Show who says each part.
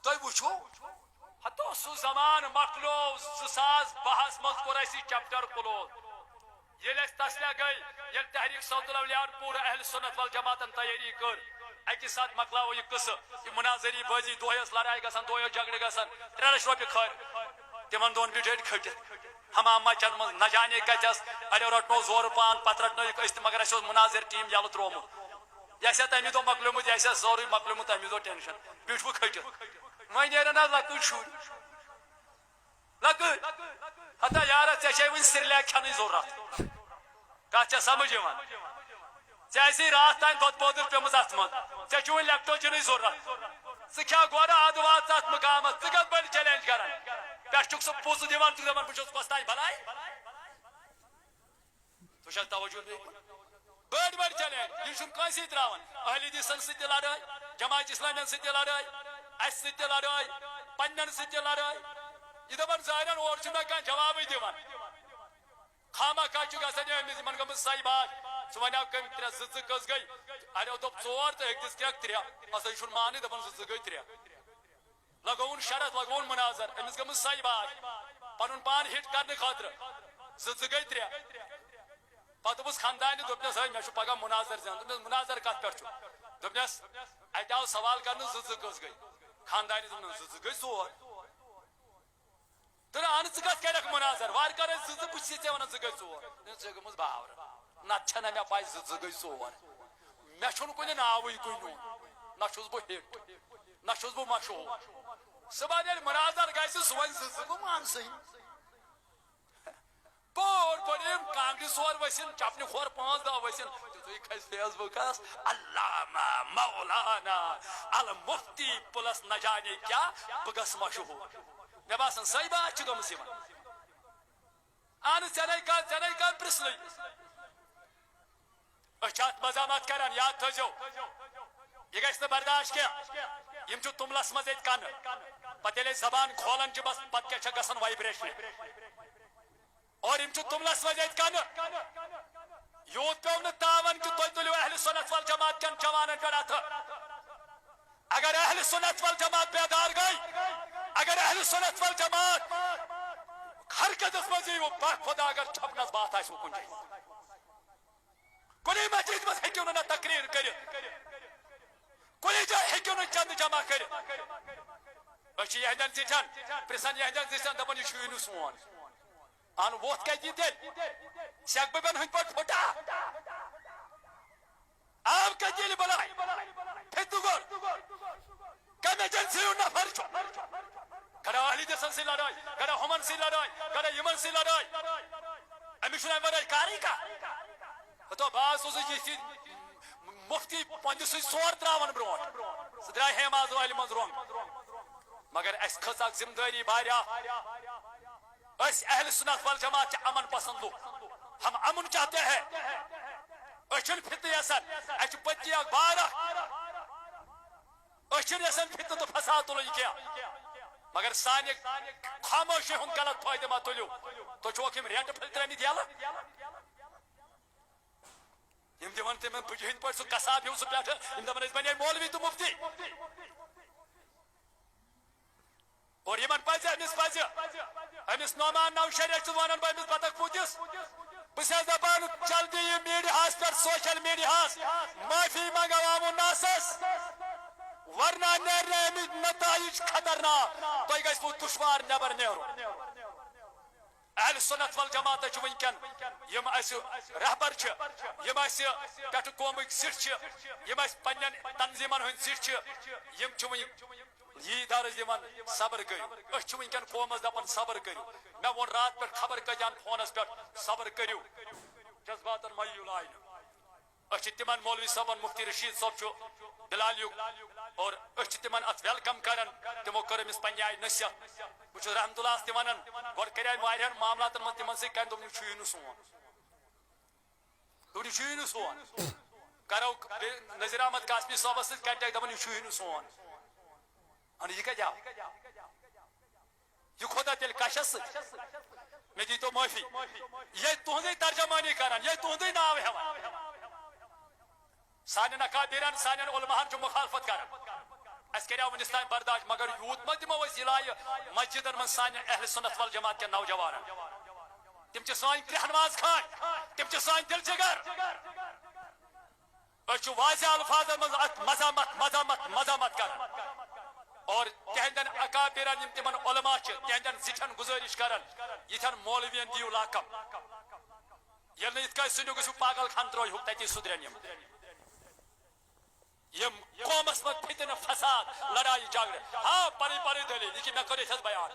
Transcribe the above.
Speaker 1: تُہۍ وٕچھو ہتو سُہ زمان مۄکلو 2012 منٛز کوٚر اَسہِ یہِ چپٹر کلوز ییٚلہِ اَسہِ تسلیہ گٔے ییٚلہِ تحریٖک صوت الاولیاء پوٗرٕ اہل سنت ول جماعتن تیٲری کٔر اکہِ ساتہٕ مۄکلاوو یہِ قصہٕ یہِ مناظری بٲزی دۄہے ٲس لڑایہِ گژھان دۄہے ٲس جگڑٕ گژھان 3 لچھ رۄپیہِ کھٲرۍ تِمن دۄن بِٹھٲیِتھ کھٔٹِتھ ہمام چند منٛز نہ جانے کتٮ۪س اڑیو رٹنو زورٕ پان پتہٕ رٹنٲیِکھ أسۍ تہِ مگر اَسہِ اوس مناظر ٹیٖم یلہٕ تروومُت یہِ آسہِ ہا تمہِ دۄہ مۄکلیومُت یہِ آسہِ ہا سورُے مۄکلیومُت تمہِ دۄہ ٹینشن بیٖٹھوٕ کھٔٹِتھ وۄنۍ نیرن حظ لۄکٕٹۍ شُرۍ لۄکٕٹۍ ہتا یارا ژےٚ چھے وٕنہِ سِرلیک کھٮ۪نٕچ ضروٗرت کتھ چھےٚ سمجھ یِوان ژےٚ آسی راتھ تانۍ دۄد بٲدٕر پیٚمٕژ اتھ منٛز ژےٚ چھُ وٕنہِ لیپٹوجنٕچ ضروٗرت ژٕ کھٮ۪ہ گۄڈٕ ادٕ وات ژٕ اتھ مقامس ژٕ کتھ بٔڑۍ چیلینج کران پٮ۪ٹھ چھُکھ سُہ پوٚز دِوان ژٕ دپان بہٕ چھُس کۄستانۍ بلاے ژٕ چھکھ توجہ بٔڑ بٔڑ چیلینج یہِ چھُنہٕ کٲنٛسے تراوان اہل حدیثن سۭتۍ تہِ لڑٲے جماعت اسلامیَن سۭتۍ تہِ لڑٲے اسہِ سۭتۍ تہِ لڑٲے پننٮ۪ن سۭتۍ تہِ لڑٲے یہِ دپان ظٲہرن اورٕ چھُنہٕ مےٚ کانٛہہ جوابٕے دِوان خامہ کھا چھُ گژھان أمِس یِمن گٔمٕژ سَے باش ژٕ وَنیٛاو کٔمۍ 3 زٕ کٔژ گٔے اَڑیو دوٚپ 4 تہٕ أکِس کیٛاہ 3 ہسا یہِ چھُنہٕ ماننٕے دپان 2 گٔے 3 لگووُن شرط لگووُن مناظر أمِس گٔمٕژ سَے باش پنُن پان ہِٹ کرنہٕ خٲطرٕ 2 گٔے 3 پتہٕ دوٚپُس خاندانہِ دوٚپنس ہے مےٚ چھُ پگاہ مناظر زینُن دوٚپنس مناظر کتھ پٮ۪ٹھ چھُ دوٚپنس اتہِ آو سوال کرنہٕ 2 کٔژ گٔے خاندانہِ دوٚپنس 2 گٔے 4 تہٕ اہن ژٕ کتھ کرکھ مناظر وارٕ کار ٲسۍ 2 بہٕ چھُسے ژےٚ ونان 2 گٔے 4 ژےٚ گٔمٕژ باورٕ نتہٕ چھنہ مےٚ پاے 2 گٔے 4 مےٚ چھُنہٕ کُنہِ ناوٕے کُنیُک نہ چھُس بہٕ ہِٹ نہ چھُس بہٕ مشہوٗر صبحن ییٚلہِ مناظر گژھِ سُہ وَنہِ 2 بہٕ مانسٕے بوڑ بٔڑِم کانٛگرِ 4 ؤسِن چپنہِ کھۄر 5 دہ ؤسِن تیُتھُے کھسہِ فیس بُکس علامہ مولانا المفتی پلس نہ جانے کیٛاہ بہٕ گژھٕ مشہوٗر مےٚ باسان سَے بات چھِ گٔمٕژ یِمن اہن ژےٚ نَے کر پرٛژھنٕے أسۍ چھِ اتھ مزامات کران یاد تھٲیزیو یہِ گژھِ نہٕ برداشت کینٛہہ یِم چھِ توٚملس منٛز ییٚتہِ کنہٕ پتہٕ ییٚلہِ أسۍ زبان کھولان چھِ بس پتہٕ کیٛاہ چھےٚ گژھان وایبریشن اور یِم چھِ توٚملس منٛز ییٚتہِ کنہٕ یوٗت پیوٚو نہٕ تاون کہِ تُہۍ تُلِو اہل سنت ول جماعت کٮ۪ن جوانن پٮ۪ٹھ اتھٕ اگر اہل سنت ول جماعت بیدار گٔے اگر اہل سنت ول جماعت حرکتس منٛز ییٖوٕ با خۄدا اگر چھپنس باتھ آسِوٕ کُنہِ جایہِ کُنی مسجد منٛز ہیٚکِو نہٕ تقریٖر کٔرِتھ کُنی جایہِ ہیٚکِو نہٕ چندٕ جمع کٔرِتھ أسۍ چھِ یِہنٛدٮ۪ن زِٹھٮ۪ن پرژھان یِہنٛدٮ۪ن زِٹھٮ۪ن دپان یہِ چھُے نہٕ سون اہن ووٚتھ کتہِ یہِ تیٚلہِ سٮ۪کھ بٔبٮ۪ن ہٕنٛدۍ پٲٹھۍ پھٕٹا آب کتہِ ییٚلہِ بلاے پھِتہٕ گوٚڑ کمہِ ایجنسی ہُنٛد نفر چھُ کرو اہل حدیثن سۭتۍ لڑٲے کرو ہُمن سۭتۍ لڑٲے کرو یِمن سۭتۍ لڑٲے أمِس چھُنہٕ اَمہِ ورٲے کارٕے کانٛہہ ہتو بہٕ حظ اوسُس یِتھۍ مُفتی پنٛجہِ سۭتۍ 4 تراوان برونٛٹھ سُہ درٛاے ہیماز والہِ منٛز رونٛگ مگر اسہِ کھٔژ اکھ ذمہٕ دٲری واریاہ أسۍ اہل سنت ول جماعت چھِ امن پسند لُکھ ہم امن چاہتے ہیں أسۍ چھِنہٕ فِتنہٕ یژھان اسہِ چھُ پٔتکہِ اکھ بار اکھ أسۍ چھِنہٕ یژھان فِتنہٕ تہٕ فساد تُلٕنۍ کینٛہہ مگر سانہِ خاموشی ہُنٛد غلط فٲیدٕ ما تُلِو تُہۍ چھِوکھ یِم رینٛٹ پھٔلۍ ترٲمٕتۍ یلہٕ یِم دِوان تِمن بٕجہِ ہٕنٛدۍ پٲٹھۍ سُہ قصاب ہیوٗ سُہ پٮ۪ٹھٕ یِم دپان أسۍ بنے مولوی تہٕ مفتی اور یِمن پزِ أمِس نعمان نوشریہ چھُس ونان بہٕ أمِس بدکھ پوٗتِس بہٕ چھَس دپان جلدی یہِ میٖڈیاہس پٮ۪ٹھ سوشل میٖڈیاہس معٲفی منٛگو عوامو ناسس ورنہ نیرِ نہٕ اَمِچ نتایج خطرناک تۄہہِ گژھوٕ دُشوار نٮ۪بر نیرُن اہل سنت ول جماعت چھُ وٕنکٮ۪ن یِم اسہِ رہبر چھِ یِم اسہِ پٮ۪ٹھٕ قومٕکۍ زِٹھۍ چھِ یِم اسہِ پننٮ۪ن تنظیٖمن ہٕنٛدۍ زِٹھۍ چھِ یِم چھِ وٕنہِ یی درٕج دِوان صبر کٔرِو أسۍ چھِ وٕنکٮ۪ن قومس دپان صبر کٔرِو مےٚ ووٚن راتھ پٮ۪ٹھ خبر کٔتیٛان فونس پٮ۪ٹھ صبر کٔرِو جذباتن مہ یِیِو لاینہٕ أسۍ چھِ تِمن مولوی صٲبن مفتی رشیٖد صٲب چھُ بِلالیُک اور أسۍ چھِ تِمن اتھ ویلکم کران تِمو کٔر أمِس پننہِ آیہِ نصیحت بہٕ چھُس رحمتُ اللہس تہِ ونان گۄڈٕ کریاے واریاہن معاملاتن منٛز تِمن سۭتۍ کرِ دوٚپُن یہِ چھُیی نہٕ سون دوٚپُن یہِ چھُیی نہٕ سون کرو نذیر احمد قاسمی صٲبس سۭتۍ کنٹیکٹ دپان یہِ چھُیی نہٕ سون یہِ کتہِ آو یہِ کھوٚتا تیٚلہِ کشس سۭتۍ مےٚ دیٖتو معٲفی یہِ تُہنٛدٕے ترجمٲنی کران یہِ تُہنٛدٕے ناو ہٮ۪وان سانٮ۪ن اکادیٖرن سانٮ۪ن علماہن چھُ مُخالفت کران اسہِ اس کریا ونس تام برداشت مگر یوت ما دمو اس یہ مسجدن من سان اہل سنت والجماعت کے نوجوان تم چھ سان کرہنواز خان تم چھ سان دل جگر اس واضح الفاظ من مزامت مزامت مزامت کر اور تہندن اکابرن یم تمن علماء چھ تہندن زٹھن گزارش کرن یتھن مولوین دیو لاکم یل نت کا سنو گسو پاگل خان تروی ہو تتی سدرن یم قومس مت فتنہ فساد لڑائی جھگڑے ہاں پری پری دلیل یہ کہ میں کرے بیان